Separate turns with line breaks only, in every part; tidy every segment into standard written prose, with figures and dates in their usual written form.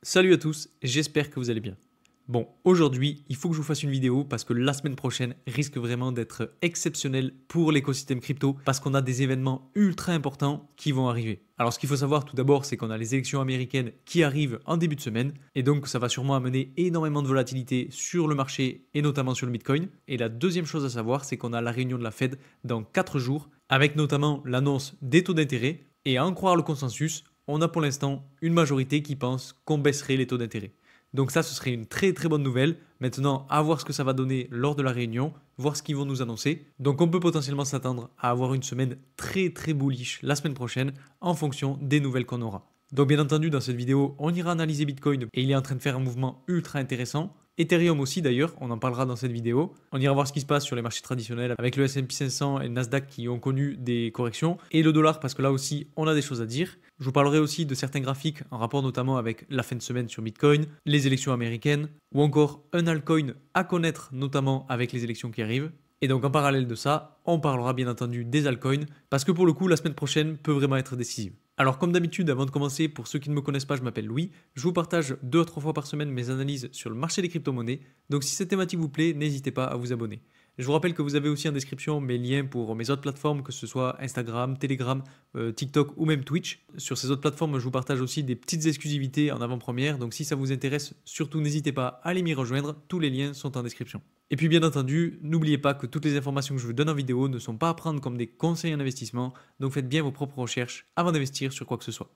Salut à tous, j'espère que vous allez bien. Bon, aujourd'hui, il faut que je vous fasse une vidéo parce que la semaine prochaine risque vraiment d'être exceptionnelle pour l'écosystème crypto parce qu'on a des événements ultra importants qui vont arriver. Alors ce qu'il faut savoir tout d'abord, c'est qu'on a les élections américaines qui arrivent en début de semaine et donc ça va sûrement amener énormément de volatilité sur le marché et notamment sur le Bitcoin. Et la deuxième chose à savoir, c'est qu'on a la réunion de la Fed dans 4 jours avec notamment l'annonce des taux d'intérêt et à en croire le consensus, on a pour l'instant une majorité qui pense qu'on baisserait les taux d'intérêt. Donc ça, ce serait une très très bonne nouvelle. Maintenant, à voir ce que ça va donner lors de la réunion, voir ce qu'ils vont nous annoncer. Donc on peut potentiellement s'attendre à avoir une semaine très très bullish la semaine prochaine en fonction des nouvelles qu'on aura. Donc bien entendu, dans cette vidéo, on ira analyser Bitcoin et il est en train de faire un mouvement ultra intéressant. Ethereum aussi d'ailleurs, on en parlera dans cette vidéo. On ira voir ce qui se passe sur les marchés traditionnels avec le S&P 500 et le Nasdaq qui ont connu des corrections. Et le dollar parce que là aussi, on a des choses à dire. Je vous parlerai aussi de certains graphiques en rapport notamment avec la fin de semaine sur Bitcoin, les élections américaines ou encore un altcoin à connaître notamment avec les élections qui arrivent. Et donc en parallèle de ça, on parlera bien entendu des altcoins parce que pour le coup, la semaine prochaine peut vraiment être décisive. Alors comme d'habitude, avant de commencer, pour ceux qui ne me connaissent pas, je m'appelle Louis. Je vous partage 2 à 3 fois par semaine mes analyses sur le marché des crypto-monnaies. Donc si cette thématique vous plaît, n'hésitez pas à vous abonner. Je vous rappelle que vous avez aussi en description mes liens pour mes autres plateformes, que ce soit Instagram, Telegram, TikTok ou même Twitch. Sur ces autres plateformes, je vous partage aussi des petites exclusivités en avant-première. Donc si ça vous intéresse, surtout n'hésitez pas à aller m'y rejoindre. Tous les liens sont en description. Et puis bien entendu, n'oubliez pas que toutes les informations que je vous donne en vidéo ne sont pas à prendre comme des conseils en investissement. Donc faites bien vos propres recherches avant d'investir sur quoi que ce soit.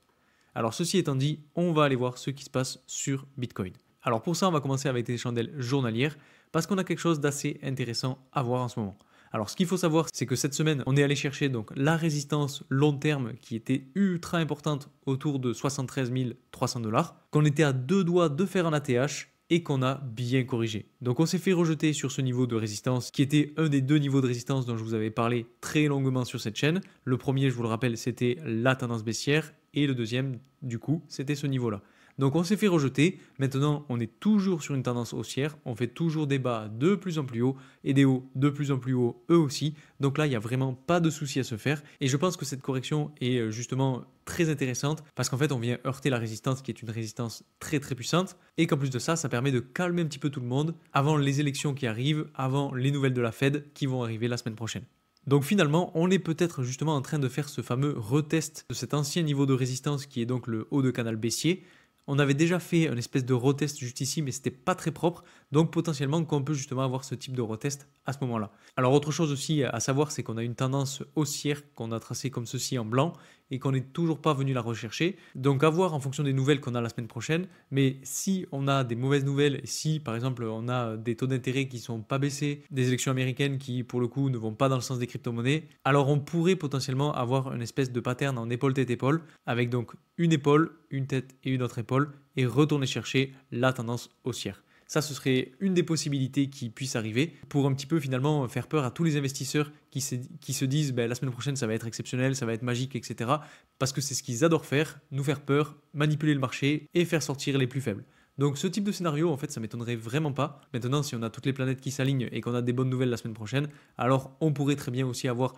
Alors ceci étant dit, on va aller voir ce qui se passe sur Bitcoin. Alors pour ça, on va commencer avec des chandelles journalières parce qu'on a quelque chose d'assez intéressant à voir en ce moment. Alors ce qu'il faut savoir, c'est que cette semaine, on est allé chercher donc la résistance long terme qui était ultra importante autour de 73 300 $, qu'on était à 2 doigts de faire en ATH et qu'on a bien corrigé. Donc on s'est fait rejeter sur ce niveau de résistance qui était un des 2 niveaux de résistance dont je vous avais parlé très longuement sur cette chaîne. Le premier, je vous le rappelle, c'était la tendance baissière et le deuxième, du coup, c'était ce niveau-là. Donc on s'est fait rejeter, maintenant on est toujours sur une tendance haussière, on fait toujours des bas de plus en plus haut et des hauts de plus en plus haut eux aussi, donc là il n'y a vraiment pas de souci à se faire et je pense que cette correction est justement très intéressante parce qu'en fait on vient heurter la résistance qui est une résistance très très puissante et qu'en plus de ça, ça permet de calmer un petit peu tout le monde avant les élections qui arrivent, avant les nouvelles de la Fed qui vont arriver la semaine prochaine. Donc finalement, on est peut-être justement en train de faire ce fameux retest de cet ancien niveau de résistance qui est donc le haut de canal baissier. On avait déjà fait une espèce de retest juste ici, mais c'était pas très propre. Donc potentiellement qu'on peut justement avoir ce type de retest à ce moment-là. Alors autre chose aussi à savoir, c'est qu'on a une tendance haussière qu'on a tracée comme ceci en blanc et qu'on n'est toujours pas venu la rechercher. Donc à voir en fonction des nouvelles qu'on a la semaine prochaine. Mais si on a des mauvaises nouvelles, et si par exemple on a des taux d'intérêt qui sont pas baissés, des élections américaines qui pour le coup ne vont pas dans le sens des crypto-monnaies, alors on pourrait potentiellement avoir une espèce de pattern en épaule-tête-épaule avec donc une épaule, une tête et une autre épaule et retourner chercher la tendance haussière. Ça, ce serait une des possibilités qui puisse arriver pour un petit peu finalement faire peur à tous les investisseurs qui se disent la semaine prochaine ça va être exceptionnel, ça va être magique, etc. Parce que c'est ce qu'ils adorent faire, nous faire peur, manipuler le marché et faire sortir les plus faibles. Donc ce type de scénario, en fait, ça m'étonnerait vraiment pas. Maintenant, si on a toutes les planètes qui s'alignent et qu'on a des bonnes nouvelles la semaine prochaine, alors on pourrait très bien aussi avoir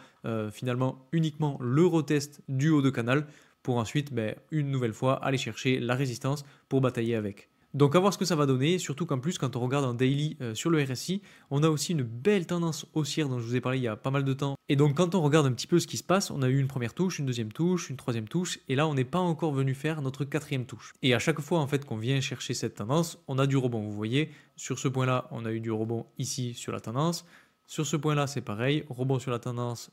finalement uniquement le retest du haut de canal pour ensuite, une nouvelle fois, aller chercher la résistance pour batailler avec. Donc à voir ce que ça va donner, surtout qu'en plus quand on regarde en daily sur le RSI, on a aussi une belle tendance haussière dont je vous ai parlé il y a pas mal de temps. Et donc quand on regarde un petit peu ce qui se passe, on a eu une première touche, une deuxième touche, une troisième touche, et là on n'est pas encore venu faire notre quatrième touche. Et à chaque fois en fait qu'on vient chercher cette tendance, on a du rebond. Vous voyez, sur ce point-là, on a eu du rebond ici sur la tendance. Sur ce point-là, c'est pareil, rebond sur la tendance,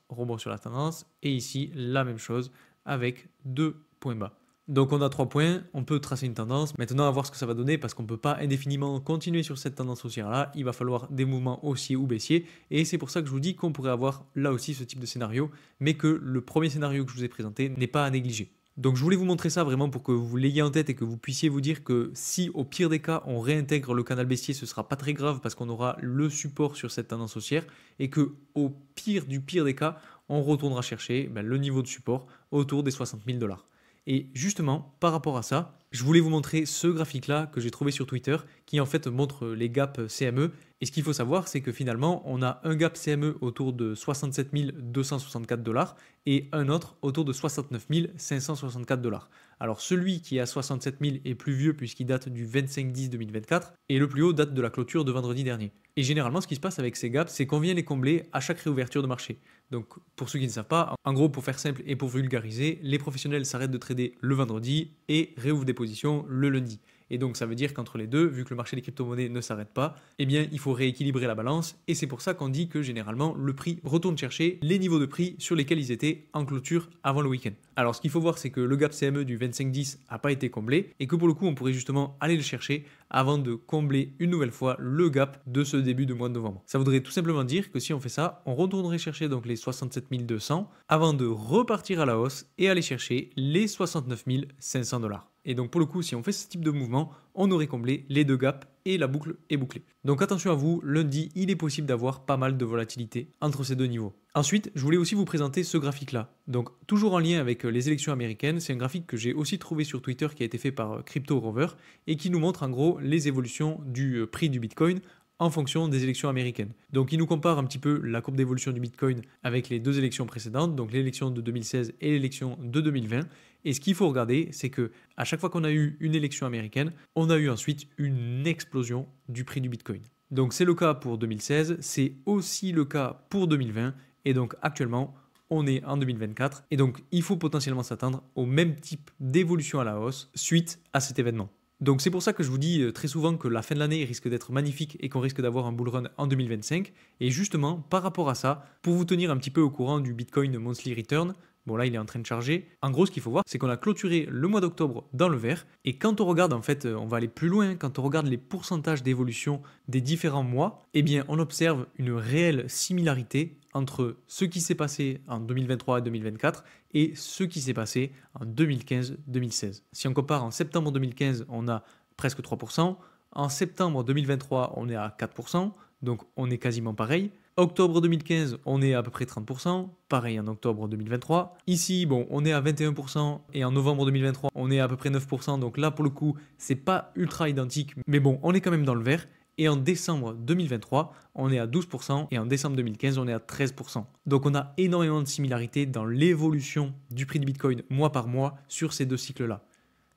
et ici la même chose avec 2 points bas. Donc on a 3 points, on peut tracer une tendance. Maintenant à voir ce que ça va donner parce qu'on ne peut pas indéfiniment continuer sur cette tendance haussière là. Il va falloir des mouvements haussiers ou baissiers. Et c'est pour ça que je vous dis qu'on pourrait avoir là aussi ce type de scénario. Mais que le premier scénario que je vous ai présenté n'est pas à négliger. Donc je voulais vous montrer ça vraiment pour que vous l'ayez en tête et que vous puissiez vous dire que si au pire des cas on réintègre le canal baissier, ce sera pas très grave parce qu'on aura le support sur cette tendance haussière et que au pire du pire des cas, on retournera chercher le niveau de support autour des 60 000 $. Et justement, par rapport à ça, je voulais vous montrer ce graphique-là que j'ai trouvé sur Twitter qui en fait montre les gaps CME Et ce qu'il faut savoir, c'est que finalement, on a un gap CME autour de 67 264 $ et un autre autour de 69 564 $. Alors celui qui est à 67 000 est plus vieux puisqu'il date du 25/10/2024 et le plus haut date de la clôture de vendredi dernier. Et généralement, ce qui se passe avec ces gaps, c'est qu'on vient les combler à chaque réouverture de marché. Donc pour ceux qui ne savent pas, en gros, pour faire simple et pour vulgariser, les professionnels s'arrêtent de trader le vendredi et réouvrent des positions le lundi. Et donc ça veut dire qu'entre les deux, vu que le marché des crypto-monnaies ne s'arrête pas, eh bien il faut rééquilibrer la balance et c'est pour ça qu'on dit que généralement le prix retourne chercher les niveaux de prix sur lesquels ils étaient en clôture avant le week-end. Alors ce qu'il faut voir, c'est que le gap CME du 25/10 n'a pas été comblé et que pour le coup on pourrait justement aller le chercher avant de combler une nouvelle fois le gap de ce début de mois de novembre. Ça voudrait tout simplement dire que si on fait ça, on retournerait chercher donc les 67 200 avant de repartir à la hausse et aller chercher les 69 500 $. Et donc pour le coup, si on fait ce type de mouvement, on aurait comblé les deux gaps et la boucle est bouclée. Donc attention à vous, lundi, il est possible d'avoir pas mal de volatilité entre ces deux niveaux. Ensuite, je voulais aussi vous présenter ce graphique-là. Donc toujours en lien avec les élections américaines, c'est un graphique que j'ai aussi trouvé sur Twitter qui a été fait par Crypto Rover et qui nous montre en gros les évolutions du prix du Bitcoin en fonction des élections américaines. Donc il nous compare un petit peu la courbe d'évolution du Bitcoin avec les deux élections précédentes, donc l'élection de 2016 et l'élection de 2020. Et ce qu'il faut regarder, c'est que à chaque fois qu'on a eu une élection américaine, on a eu ensuite une explosion du prix du Bitcoin. Donc c'est le cas pour 2016, c'est aussi le cas pour 2020 et donc actuellement on est en 2024 et donc il faut potentiellement s'attendre au même type d'évolution à la hausse suite à cet événement. Donc c'est pour ça que je vous dis très souvent que la fin de l'année risque d'être magnifique et qu'on risque d'avoir un bull run en 2025. Et justement, par rapport à ça, pour vous tenir un petit peu au courant du Bitcoin Monthly Return, bon là il est en train de charger, en gros ce qu'il faut voir c'est qu'on a clôturé le mois d'octobre dans le vert et quand on regarde en fait, on va aller plus loin, quand on regarde les pourcentages d'évolution des différents mois, eh bien on observe une réelle similarité entre ce qui s'est passé en 2023 et 2024 et ce qui s'est passé en 2015-2016. Si on compare en septembre 2015, on a presque 3%, en septembre 2023, on est à 4%, donc on est quasiment pareil. Octobre 2015, on est à peu près 30%, pareil en octobre 2023. Ici, bon, on est à 21% et en novembre 2023, on est à peu près 9%, donc là pour le coup, c'est pas ultra identique, mais bon, on est quand même dans le vert. Et en décembre 2023, on est à 12% et en décembre 2015, on est à 13%. Donc on a énormément de similarités dans l'évolution du prix du Bitcoin mois par mois sur ces deux cycles-là.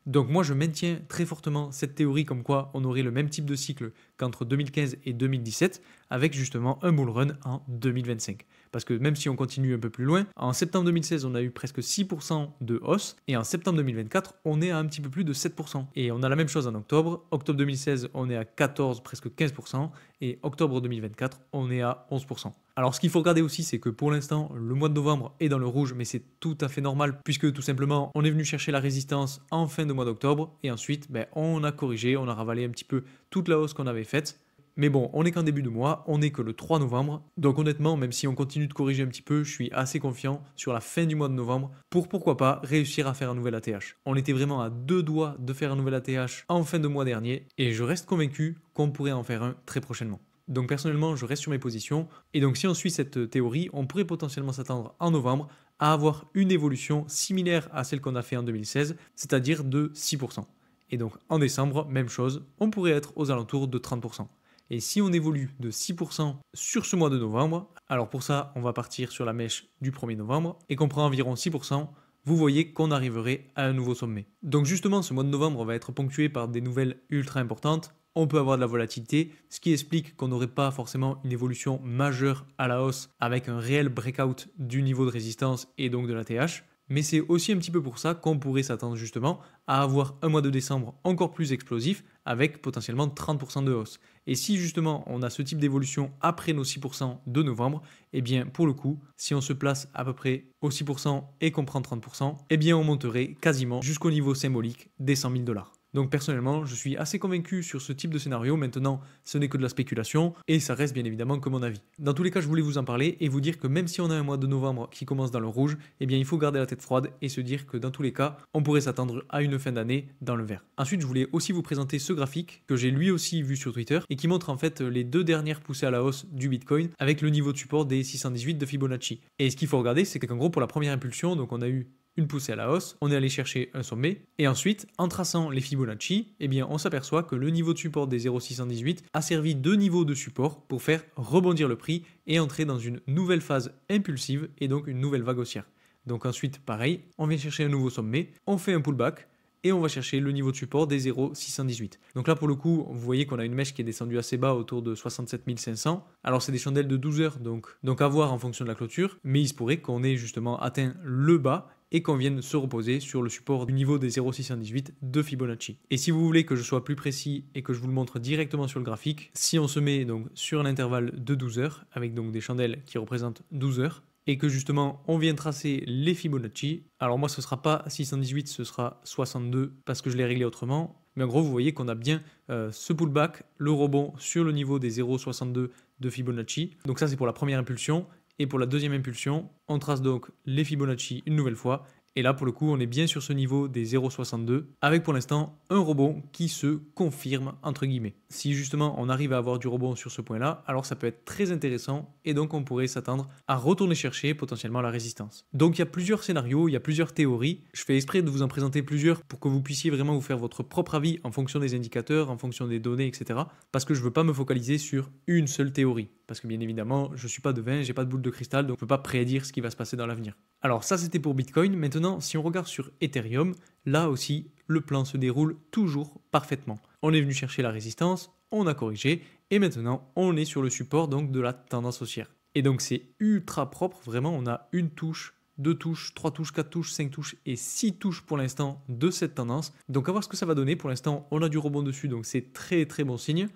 Donc moi je maintiens très fortement cette théorie comme quoi on aurait le même type de cycle qu'entre 2015 et 2017 avec justement un bull run en 2025. Parce que même si on continue un peu plus loin, en septembre 2016 on a eu presque 6% de hausse et en septembre 2024 on est à un petit peu plus de 7%. Et on a la même chose en octobre. Octobre 2016 on est à 14, presque 15% et octobre 2024 on est à 11%. Alors ce qu'il faut regarder aussi c'est que pour l'instant le mois de novembre est dans le rouge mais c'est tout à fait normal puisque tout simplement on est venu chercher la résistance en fin de mois d'octobre et ensuite on a corrigé, on a ravalé un petit peu toute la hausse qu'on avait faite. Mais bon, on n'est qu'en début de mois, on n'est que le 3 novembre. Donc honnêtement, même si on continue de corriger un petit peu, je suis assez confiant sur la fin du mois de novembre pour pourquoi pas réussir à faire un nouvel ATH. On était vraiment à 2 doigts de faire un nouvel ATH en fin de mois dernier et je reste convaincu qu'on pourrait en faire un très prochainement. Donc personnellement, je reste sur mes positions et donc si on suit cette théorie, on pourrait potentiellement s'attendre en novembre à avoir une évolution similaire à celle qu'on a fait en 2016, c'est-à-dire de 6%. Et donc en décembre, même chose, on pourrait être aux alentours de 30%. Et si on évolue de 6% sur ce mois de novembre, alors pour ça, on va partir sur la mèche du 1er novembre et qu'on prend environ 6%, vous voyez qu'on arriverait à un nouveau sommet. Donc justement, ce mois de novembre va être ponctué par des nouvelles ultra importantes. On peut avoir de la volatilité, ce qui explique qu'on n'aurait pas forcément une évolution majeure à la hausse avec un réel breakout du niveau de résistance et donc de l'ATH. Mais c'est aussi un petit peu pour ça qu'on pourrait s'attendre justement à avoir un mois de décembre encore plus explosif avec potentiellement 30% de hausse. Et si justement on a ce type d'évolution après nos 6% de novembre, eh bien pour le coup, si on se place à peu près aux 6% et qu'on prend 30%, eh bien on monterait quasiment jusqu'au niveau symbolique des 100 000 $. Donc personnellement, je suis assez convaincu sur ce type de scénario. Maintenant, ce n'est que de la spéculation et ça reste bien évidemment que mon avis. Dans tous les cas, je voulais vous en parler et vous dire que même si on a un mois de novembre qui commence dans le rouge, eh bien il faut garder la tête froide et se dire que dans tous les cas, on pourrait s'attendre à une fin d'année dans le vert. Ensuite, je voulais aussi vous présenter ce graphique que j'ai lui aussi vu sur Twitter et qui montre en fait les deux dernières poussées à la hausse du Bitcoin avec le niveau de support des 618 de Fibonacci. Et ce qu'il faut regarder, c'est qu'en gros pour la première impulsion, donc on a eu une poussée à la hausse, on est allé chercher un sommet, et ensuite, en traçant les Fibonacci, eh bien, on s'aperçoit que le niveau de support des 0,618 a servi de niveau de support pour faire rebondir le prix et entrer dans une nouvelle phase impulsive et donc une nouvelle vague haussière. Donc ensuite, pareil, on vient chercher un nouveau sommet, on fait un pullback, et on va chercher le niveau de support des 0,618. Donc là, pour le coup, vous voyez qu'on a une mèche qui est descendue assez bas, autour de 67 500. Alors, c'est des chandelles de 12 heures, donc à voir en fonction de la clôture, mais il se pourrait qu'on ait justement atteint le bas et qu'on vienne se reposer sur le support du niveau des 0,618 de Fibonacci. Et si vous voulez que je sois plus précis et que je vous le montre directement sur le graphique, si on se met donc sur l'intervalle de 12 heures, avec donc des chandelles qui représentent 12 heures, et que justement on vient tracer les Fibonacci. Alors moi ce sera pas 618, ce sera 62 parce que je l'ai réglé autrement. Mais en gros vous voyez qu'on a bien ce pullback, le rebond sur le niveau des 0,62 de Fibonacci. Donc ça c'est pour la première impulsion. Et pour la deuxième impulsion, on trace donc les Fibonacci une nouvelle fois. Et là, pour le coup, on est bien sur ce niveau des 0,62, avec pour l'instant un rebond qui se confirme, entre guillemets. Si justement on arrive à avoir du rebond sur ce point-là, alors ça peut être très intéressant, et donc on pourrait s'attendre à retourner chercher potentiellement la résistance. Donc il y a plusieurs scénarios, il y a plusieurs théories. Je fais exprès de vous en présenter plusieurs pour que vous puissiez vraiment vous faire votre propre avis en fonction des indicateurs, en fonction des données, etc. Parce que je ne veux pas me focaliser sur une seule théorie. Parce que bien évidemment, je ne suis pas devin, j'ai pas de boule de cristal, donc je ne peux pas prédire ce qui va se passer dans l'avenir. Alors ça c'était pour Bitcoin. Maintenant, si on regarde sur Ethereum, là aussi, le plan se déroule toujours parfaitement. On est venu chercher la résistance, on a corrigé, et maintenant on est sur le support donc de la tendance haussière. Et donc c'est ultra propre, vraiment on a une touche, 2 touches, 3 touches, 4 touches, 5 touches et 6 touches pour l'instant de cette tendance. Donc à voir ce que ça va donner. Pour l'instant on a du rebond dessus, donc c'est très très bon signe.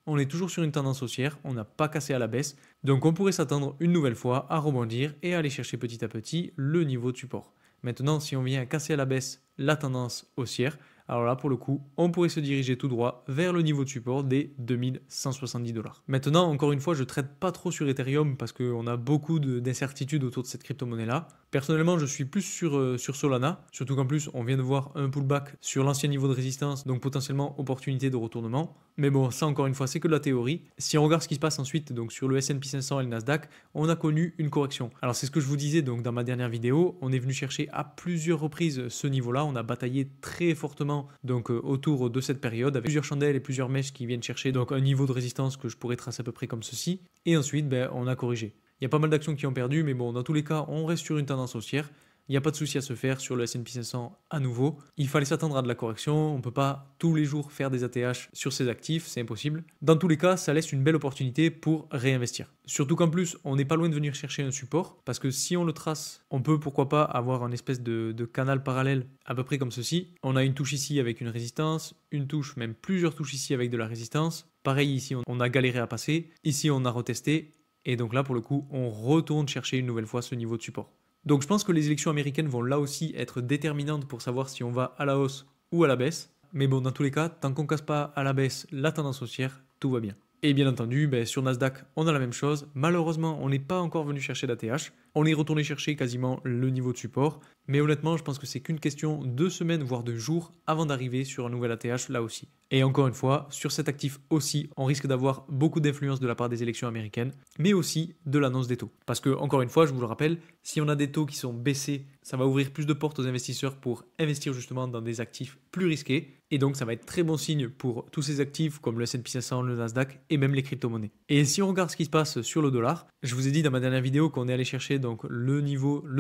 On est toujours sur une tendance haussière, on n'a pas cassé à la baisse, donc on pourrait s'attendre une nouvelle fois à rebondir et à aller chercher petit à petit le niveau de support. Maintenant, si on vient casser à la baisse la tendance haussière, alors là, pour le coup, on pourrait se diriger tout droit vers le niveau de support des 2170 $. Maintenant, encore une fois, je ne traite pas trop sur Ethereum parce qu'on a beaucoup d'incertitudes autour de cette crypto-monnaie-là. Personnellement, je suis plus sur Solana, surtout qu'en plus, on vient de voir un pullback sur l'ancien niveau de résistance, donc potentiellement opportunité de retournement. Mais bon, ça encore une fois, c'est que de la théorie. Si on regarde ce qui se passe ensuite, donc sur le S&P 500 et le Nasdaq, on a connu une correction. Alors c'est ce que je vous disais donc dans ma dernière vidéo, on est venu chercher à plusieurs reprises ce niveau-là, on a bataillé très fortement donc autour de cette période avec plusieurs chandelles et plusieurs mèches qui viennent chercher donc un niveau de résistance que je pourrais tracer à peu près comme ceci. Et ensuite, on a corrigé. Il y a pas mal d'actions qui ont perdu, mais bon, dans tous les cas, on reste sur une tendance haussière. Il n'y a pas de souci à se faire sur le S&P 500 à nouveau. Il fallait s'attendre à de la correction. On ne peut pas tous les jours faire des ATH sur ses actifs, c'est impossible. Dans tous les cas, ça laisse une belle opportunité pour réinvestir. Surtout qu'en plus, on n'est pas loin de venir chercher un support, parce que si on le trace, on peut pourquoi pas avoir un espèce de canal parallèle à peu près comme ceci. On a une touche ici avec une résistance, une touche, même plusieurs touches ici avec de la résistance. Pareil ici, on a galéré à passer. Ici, on a retesté. Et donc là, pour le coup, on retourne chercher une nouvelle fois ce niveau de support. Donc je pense que les élections américaines vont là aussi être déterminantes pour savoir si on va à la hausse ou à la baisse. Mais bon, dans tous les cas, tant qu'on ne casse pas à la baisse la tendance haussière, tout va bien. Et bien entendu, sur Nasdaq, on a la même chose. Malheureusement, on n'est pas encore venu chercher l'ATH. On est retourné chercher quasiment le niveau de support. Mais honnêtement, je pense que c'est qu'une question de semaines, voire de jours, avant d'arriver sur un nouvel ATH là aussi. Et encore une fois, sur cet actif aussi, on risque d'avoir beaucoup d'influence de la part des élections américaines, mais aussi de l'annonce des taux. Parce que, encore une fois, je vous le rappelle, si on a des taux qui sont baissés, ça va ouvrir plus de portes aux investisseurs pour investir justement dans des actifs plus risqués. Et donc, ça va être très bon signe pour tous ces actifs comme le S&P 500, le Nasdaq et même les crypto-monnaies. Et si on regarde ce qui se passe sur le dollar, je vous ai dit dans ma dernière vidéo qu'on est allé chercher donc le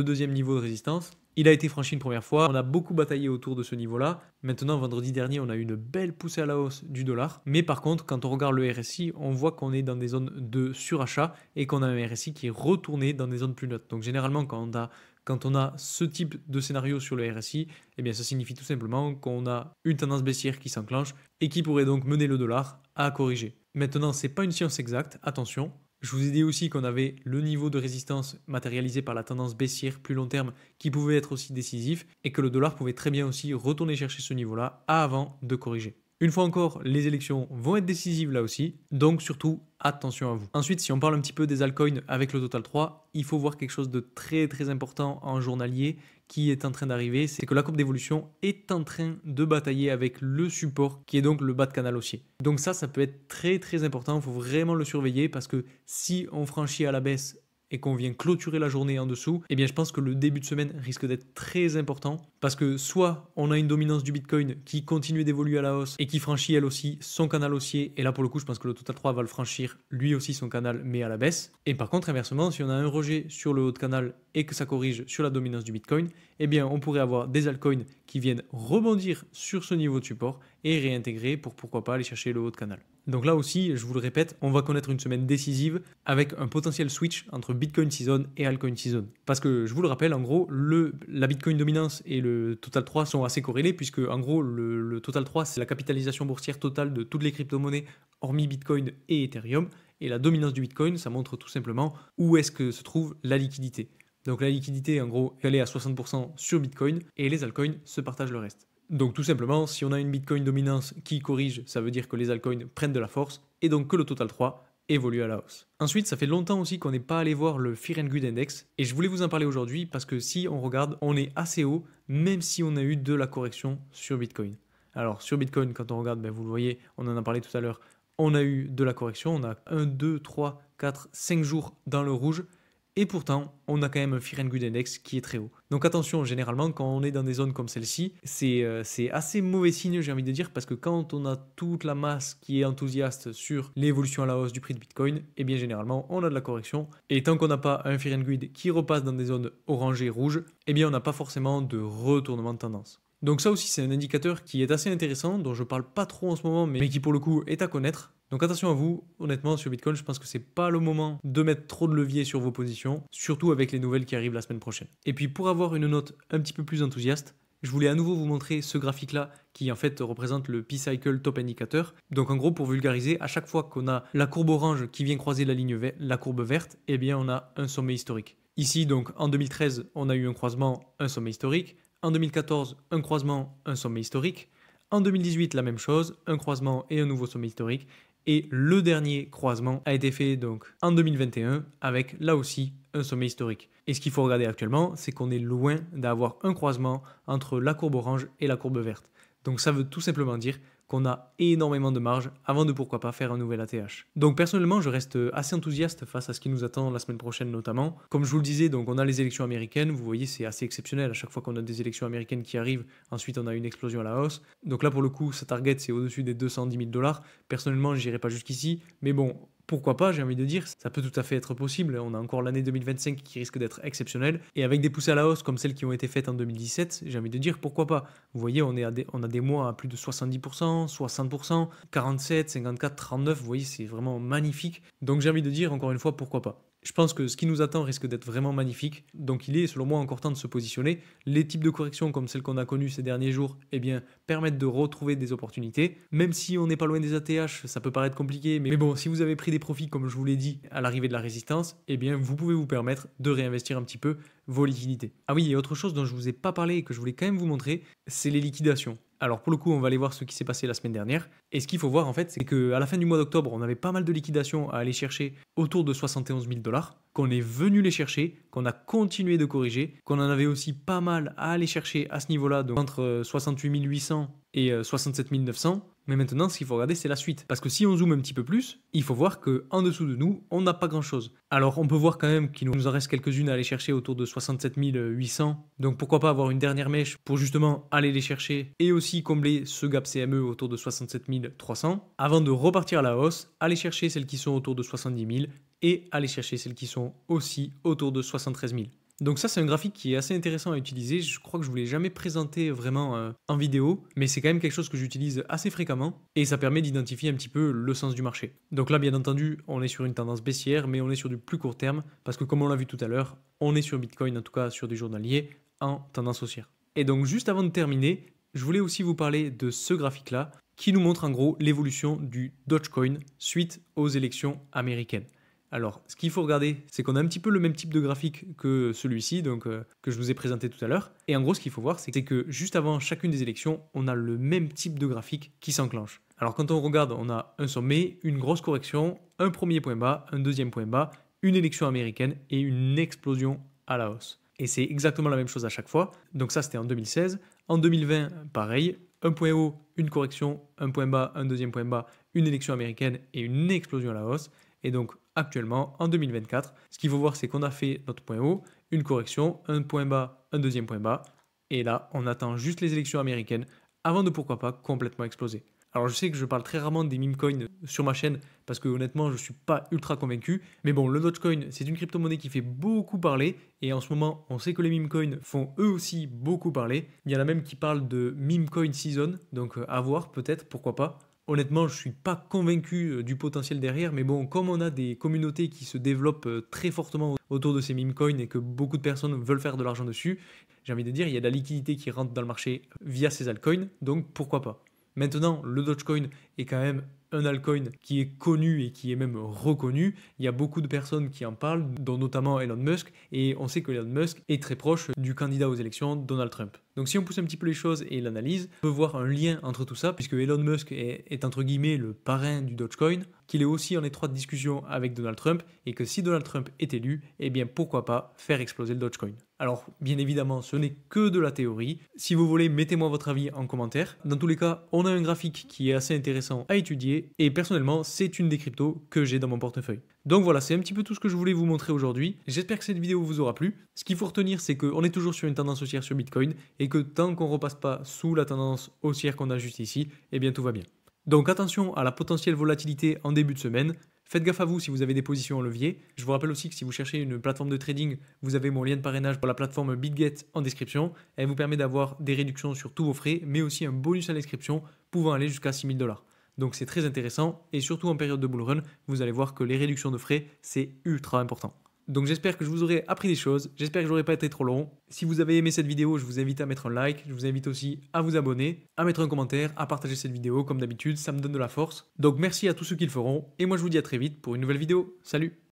deuxième niveau de résistance. Il a été franchi une première fois, on a beaucoup bataillé autour de ce niveau-là. Maintenant, vendredi dernier, on a eu une belle poussée à la hausse du dollar. Mais par contre, quand on regarde le RSI, on voit qu'on est dans des zones de surachat et qu'on a un RSI qui est retourné dans des zones plus neutres. Donc généralement, quand on a ce type de scénario sur le RSI, eh bien ça signifie tout simplement qu'on a une tendance baissière qui s'enclenche et qui pourrait donc mener le dollar à corriger. Maintenant, ce n'est pas une science exacte, attention. Je vous ai dit aussi qu'on avait le niveau de résistance matérialisé par la tendance baissière plus long terme qui pouvait être aussi décisif et que le dollar pouvait très bien aussi retourner chercher ce niveau-là avant de corriger. Une fois encore, les élections vont être décisives là aussi, donc surtout attention à vous. Ensuite, si on parle un petit peu des altcoins avec le Total 3, il faut voir quelque chose de très très important en journalier qui est en train d'arriver, c'est que la courbe d'évolution est en train de batailler avec le support qui est donc le bas de canal haussier. Donc ça peut être très très important, il faut vraiment le surveiller parce que si on franchit à la baisse et qu'on vient clôturer la journée en dessous, eh bien je pense que le début de semaine risque d'être très important parce que soit on a une dominance du Bitcoin qui continue d'évoluer à la hausse et qui franchit elle aussi son canal haussier, et là pour le coup je pense que le Total 3 va le franchir lui aussi son canal mais à la baisse. Et par contre inversement, si on a un rejet sur le haut de canal et que ça corrige sur la dominance du Bitcoin, eh bien on pourrait avoir des altcoins qui viennent rebondir sur ce niveau de support et réintégrer pour pourquoi pas aller chercher le haut de canal. Donc là aussi, je vous le répète, on va connaître une semaine décisive avec un potentiel switch entre Bitcoin Season et Altcoin Season. Parce que je vous le rappelle, en gros, la Bitcoin dominance et le Total 3 sont assez corrélés puisque en gros, le Total 3, c'est la capitalisation boursière totale de toutes les crypto-monnaies hormis Bitcoin et Ethereum. Et la dominance du Bitcoin, ça montre tout simplement où est-ce que se trouve la liquidité. Donc la liquidité, en gros, elle est à 60% sur Bitcoin et les altcoins se partagent le reste. Donc tout simplement, si on a une Bitcoin dominance qui corrige, ça veut dire que les altcoins prennent de la force et donc que le Total 3 évolue à la hausse. Ensuite, ça fait longtemps aussi qu'on n'est pas allé voir le Fear and Greed Index et je voulais vous en parler aujourd'hui parce que si on regarde, on est assez haut même si on a eu de la correction sur Bitcoin. Alors sur Bitcoin, quand on regarde, vous le voyez, on en a parlé tout à l'heure, on a eu de la correction, on a 1, 2, 3, 4, 5 jours dans le rouge. Et pourtant, on a quand même un Fear and Greed Index qui est très haut. Donc attention, généralement, quand on est dans des zones comme celle-ci, c'est assez mauvais signe, j'ai envie de dire, parce que quand on a toute la masse qui est enthousiaste sur l'évolution à la hausse du prix de Bitcoin, eh bien généralement, on a de la correction. Et tant qu'on n'a pas un Fear and Greed qui repasse dans des zones orangées, rouges, eh bien on n'a pas forcément de retournement de tendance. Donc ça aussi, c'est un indicateur qui est assez intéressant, dont je parle pas trop en ce moment, mais qui pour le coup est à connaître. Donc attention à vous, honnêtement sur Bitcoin, je pense que c'est pas le moment de mettre trop de levier sur vos positions, surtout avec les nouvelles qui arrivent la semaine prochaine. Et puis pour avoir une note un petit peu plus enthousiaste, je voulais à nouveau vous montrer ce graphique-là qui en fait représente le P-Cycle Top Indicator. Donc en gros, pour vulgariser, à chaque fois qu'on a la courbe orange qui vient croiser la courbe verte, eh bien on a un sommet historique. Ici donc en 2013, on a eu un croisement, un sommet historique. En 2014, un croisement, un sommet historique. En 2018, la même chose, un croisement et un nouveau sommet historique. Et le dernier croisement a été fait donc en 2021 avec là aussi un sommet historique. Et ce qu'il faut regarder actuellement, c'est qu'on est loin d'avoir un croisement entre la courbe orange et la courbe verte. Donc ça veut tout simplement dire qu'on a énormément de marge avant de pourquoi pas faire un nouvel ATH. Donc personnellement, je reste assez enthousiaste face à ce qui nous attend la semaine prochaine notamment. Comme je vous le disais, donc on a les élections américaines, vous voyez c'est assez exceptionnel à chaque fois qu'on a des élections américaines qui arrivent, ensuite on a une explosion à la hausse. Donc là pour le coup, sa target c'est au-dessus des 210 000 $. Personnellement, je n'irai pas jusqu'ici, mais bon, pourquoi pas, j'ai envie de dire, ça peut tout à fait être possible. On a encore l'année 2025 qui risque d'être exceptionnelle. Et avec des poussées à la hausse comme celles qui ont été faites en 2017, j'ai envie de dire pourquoi pas. Vous voyez, on a des mois à plus de 70%, 60%, 47, 54, 39. Vous voyez, c'est vraiment magnifique. Donc j'ai envie de dire encore une fois pourquoi pas. Je pense que ce qui nous attend risque d'être vraiment magnifique. Donc il est selon moi encore temps de se positionner. Les types de corrections comme celles qu'on a connues ces derniers jours, eh bien, permettent de retrouver des opportunités. Même si on n'est pas loin des ATH, ça peut paraître compliqué. Mais bon, si vous avez pris des profits comme je vous l'ai dit à l'arrivée de la résistance, eh bien vous pouvez vous permettre de réinvestir un petit peu vos liquidités. Ah oui, et autre chose dont je ne vous ai pas parlé et que je voulais quand même vous montrer, c'est les liquidations. Alors pour le coup, on va aller voir ce qui s'est passé la semaine dernière. Et ce qu'il faut voir en fait, c'est qu'à la fin du mois d'octobre, on avait pas mal de liquidations à aller chercher autour de 71 000 $, qu'on est venu les chercher, qu'on a continué de corriger, qu'on en avait aussi pas mal à aller chercher à ce niveau-là, donc entre 68 800 et 67 900. Mais maintenant, ce qu'il faut regarder, c'est la suite. Parce que si on zoome un petit peu plus, il faut voir qu'en dessous de nous, on n'a pas grand-chose. Alors, on peut voir quand même qu'il nous en reste quelques-unes à aller chercher autour de 67 800. Donc, pourquoi pas avoir une dernière mèche pour justement aller les chercher et aussi combler ce gap CME autour de 67 300 avant de repartir à la hausse, aller chercher celles qui sont autour de 70 000 et aller chercher celles qui sont aussi autour de 73 000. Donc ça, c'est un graphique qui est assez intéressant à utiliser. Je crois que je ne vous l'ai jamais présenté vraiment en vidéo, mais c'est quand même quelque chose que j'utilise assez fréquemment et ça permet d'identifier un petit peu le sens du marché. Donc là, bien entendu, on est sur une tendance baissière, mais on est sur du plus court terme parce que comme on l'a vu tout à l'heure, on est sur Bitcoin, en tout cas sur du journalier, en tendance haussière. Et donc juste avant de terminer, je voulais aussi vous parler de ce graphique-là qui nous montre en gros l'évolution du Dogecoin suite aux élections américaines. Alors, ce qu'il faut regarder, c'est qu'on a un petit peu le même type de graphique que celui-ci, donc que je vous ai présenté tout à l'heure. Et en gros, ce qu'il faut voir, c'est que juste avant chacune des élections, on a le même type de graphique qui s'enclenche. Alors, quand on regarde, on a un sommet, une grosse correction, un premier point bas, un deuxième point bas, une élection américaine et une explosion à la hausse. Et c'est exactement la même chose à chaque fois. Donc ça, c'était en 2016. En 2020, pareil, un point haut, une correction, un point bas, un deuxième point bas, une élection américaine et une explosion à la hausse. Et donc, actuellement en 2024. Ce qu'il faut voir, c'est qu'on a fait notre point haut, une correction, un point bas, un deuxième point bas. Et là, on attend juste les élections américaines avant de pourquoi pas complètement exploser. Alors je sais que je parle très rarement des meme coins sur ma chaîne parce que honnêtement je ne suis pas ultra convaincu. Mais bon, le Dogecoin c'est une crypto-monnaie qui fait beaucoup parler et en ce moment on sait que les meme coins font eux aussi beaucoup parler. Il y en a même qui parlent de meme coin season, donc à voir peut-être, pourquoi pas. Honnêtement, je ne suis pas convaincu du potentiel derrière, mais bon, comme on a des communautés qui se développent très fortement autour de ces meme coins et que beaucoup de personnes veulent faire de l'argent dessus, j'ai envie de dire, il y a de la liquidité qui rentre dans le marché via ces altcoins, donc pourquoi pas. Maintenant, le Dogecoin est quand même un altcoin qui est connu et qui est même reconnu. Il y a beaucoup de personnes qui en parlent, dont notamment Elon Musk, et on sait que Elon Musk est très proche du candidat aux élections, Donald Trump. Donc si on pousse un petit peu les choses et l'analyse, on peut voir un lien entre tout ça, puisque Elon Musk est entre guillemets le parrain du Dogecoin, qu'il est aussi en étroite discussion avec Donald Trump, et que si Donald Trump est élu, eh bien pourquoi pas faire exploser le Dogecoin. Alors bien évidemment, ce n'est que de la théorie. Si vous voulez, mettez-moi votre avis en commentaire. Dans tous les cas, on a un graphique qui est assez intéressant à étudier, et personnellement, c'est une des cryptos que j'ai dans mon portefeuille. Donc voilà, c'est un petit peu tout ce que je voulais vous montrer aujourd'hui. J'espère que cette vidéo vous aura plu. Ce qu'il faut retenir, c'est qu'on est toujours sur une tendance haussière sur Bitcoin et que tant qu'on ne repasse pas sous la tendance haussière qu'on a juste ici, eh bien tout va bien. Donc attention à la potentielle volatilité en début de semaine. Faites gaffe à vous si vous avez des positions en levier. Je vous rappelle aussi que si vous cherchez une plateforme de trading, vous avez mon lien de parrainage pour la plateforme BitGet en description. Elle vous permet d'avoir des réductions sur tous vos frais, mais aussi un bonus à l'inscription pouvant aller jusqu'à 6 000 $. Donc c'est très intéressant et surtout en période de bull run, vous allez voir que les réductions de frais, c'est ultra important. Donc j'espère que je vous aurai appris des choses, j'espère que je n'aurai pas été trop long. Si vous avez aimé cette vidéo, je vous invite à mettre un like, je vous invite aussi à vous abonner, à mettre un commentaire, à partager cette vidéo comme d'habitude, ça me donne de la force. Donc merci à tous ceux qui le feront et moi je vous dis à très vite pour une nouvelle vidéo. Salut!